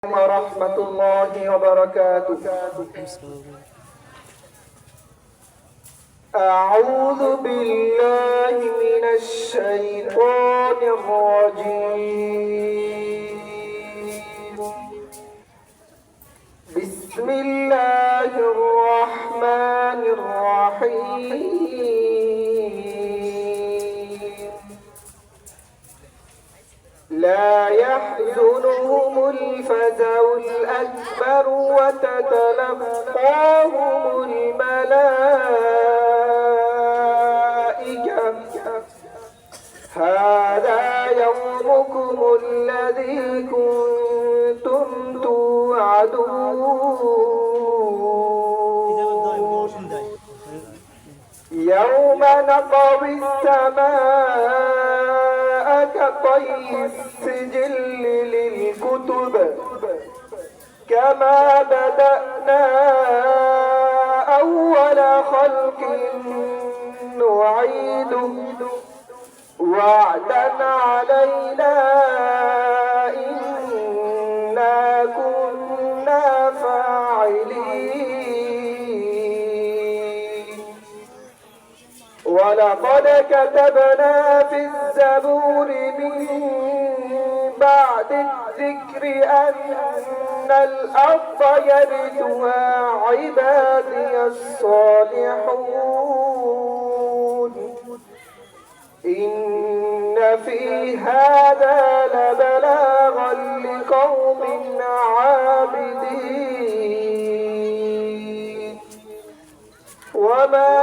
ورحمة الله وبركاته. أعوذ بالله من الشيطان الرجيم. بسم الله الرحمن الرحيم. لا يحزنهم الفزع الأكبر وتتلقاهم الملائكة هذا يومكم الذي كنتم توعدون يوم نطوي السماء كطي السجل للكتب كما بدأنا أول خلق نعيده وعدا علينا إنا كنا فاعلين. ولقد كتبنا في الزبور من بعد الذكر أن الأرض يرثها عبادي الصالحون إن في هذا لبلاغا لقوم عابدين. وما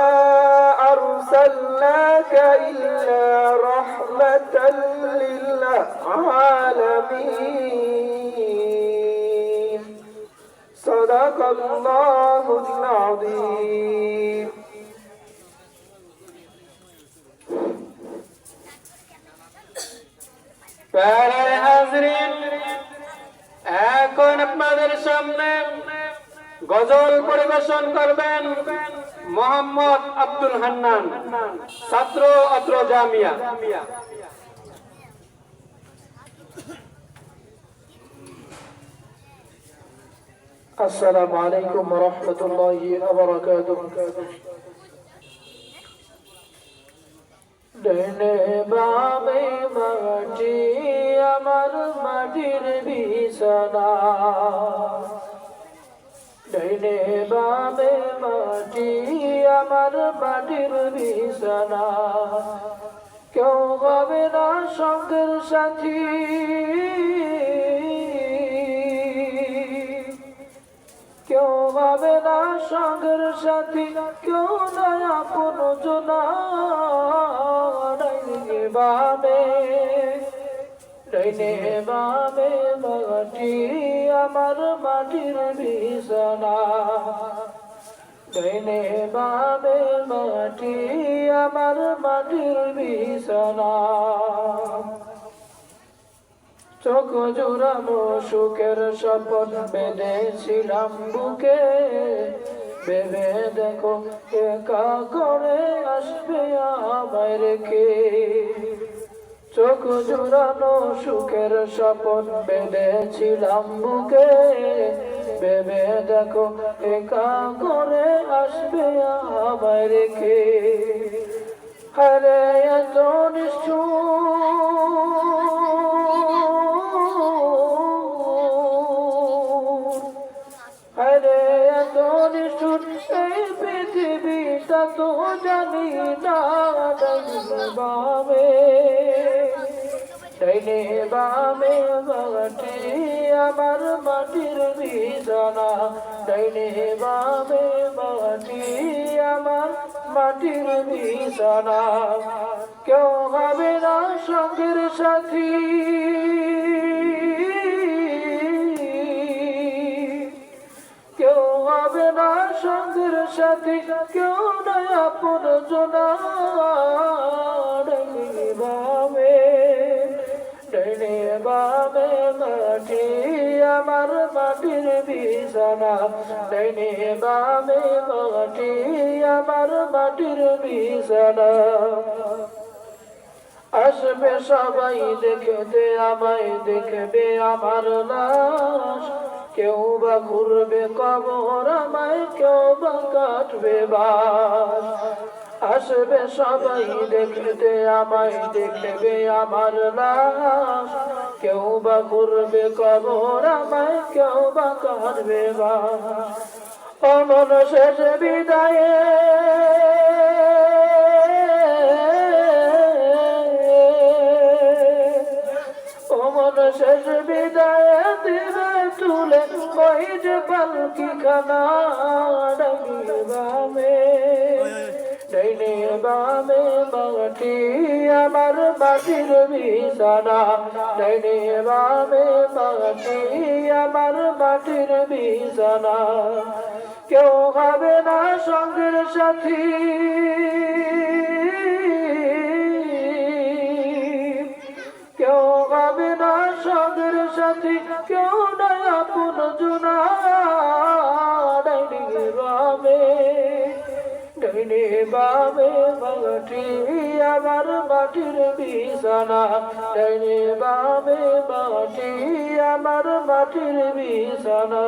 أرسلناك إلا رحمة للعالمين. صدق الله العظيم. প্যারে হাজরিন, এখন আপনাদের সামনে গজল পরিবেশন করবেন মোহাম্মদ আব্দুল হান্নান, ছাত্র অত্র জামিয়া। السلام عليكم ورحمة الله وبركاته. ডাইনে বামে মাটি আমার মাটির বিছানা, ডাইনে বামে মাটি আমার মাটির বিছানা, কেউ হবে না সঙ্গের সাথী, কেউ হবে না সঙ্গের সাথী, কেউ না আপন জনা। ডাইনে বামে মাটি আমার মাটির বিছানা, ডাইনে বামে মাটি আমার মাটির বিছানা। চোখ জোড়ানো সুখের শপথ বেঁধেছিলাম বুকে, ভেবে দেখো একা করে আসবে আমায় রেখে। চোখ জোড়ানো সুখের শপথ বেঁধেছিলাম বুকে, ভেবে দেখো একা করে আসবে আমায় রেখে। হরে এত নিষ্ঠুর, হরে এত নিষ্ঠুর, এই পৃথিবীটা তো জানি না। ডাইনে বামে মাটি আমার মাটির বিছানা, ডাইনে বামে মাটি আমার মাটির বিছানা, কেউ হবে না সঙ্গের সাথী, কেউ হবে না সঙ্গের সাথী, কেউ না আপন জনা। ডাইনে বামে মাটি আমার মাটির বিছানা, ডাইনে বামে মাটি আমার মাটির বিছানা। আসবে সবাই দেখতে আমায়, দেখবে আমার লাশ, কেউ বা ঘুরবে কবর আমায়, কেউ বা কাটবে বাস। আসবে সবাই দেখতে আমায়, দেখবে আমার লাশ। কেউ বা ঘুরবে কবর আমায়, কেউ বা কাটবে বাস। অমন শেষ বিদায়ে অমন শেষ বিদায় দিবে তুলে, ওই যে পালকি খানা ডাইনে বামে, ডাইনে বামে মাটি আমার মাটির বিছানা, ডাইনে বামে মাটি আমার মাটির বিছানা। কেউ হবে না সঙ্গের সাথী, কেউ হবে না সঙ্গের সাথী, কেউ নাই আপন জনা। ডাইনে বামে, ডাইনে বামে মাটি আমার মাটির বিছানা, ডাইনে বামে মাটি আমার মাটির বিছানা।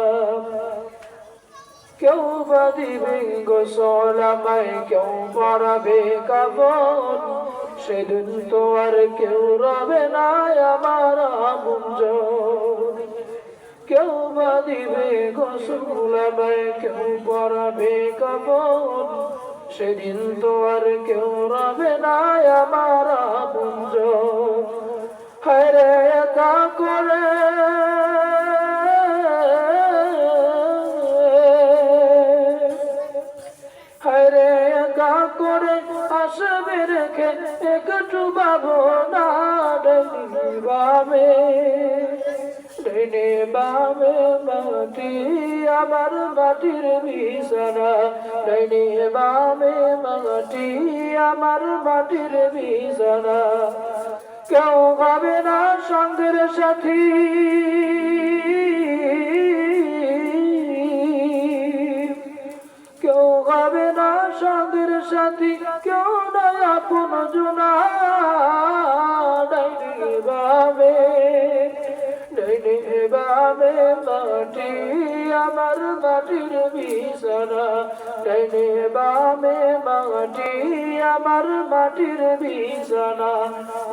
কেউ বা দিবে গোসল আমায়, কেউ পরাবে কাফন, সেদিন তো আর কেউ রবে না আমার আপনজন। কেউ বা দিবে গোসল আমায়, কেউ পরাবে কাফন, সেদিন তো আর কেউ রবে না আমার আপনজন। হায় রে একা করে হায়রে একা করে আসবে রেখে একটু ভাবনা। ডাইনে বামে, ডাইনে বামে মাটি আমার মাটির বিছানা, ডাইনে বামে মাটি আমার মাটির বিছানা। কেউ হবে না সঙ্গের সাথী, কেউ হবে না সঙ্গের সাথী, কেউ নাই আপন জনা। ডাইনে বামে, ডাইনে বামে মাটি আমার মাটির বিছানা, ডাইনে বামে মাটি আমার মাটির বিছানা,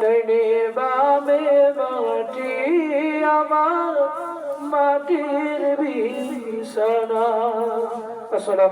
ডাইনে বামে মাটি আমার মাটির বিছানা। আসসালাম।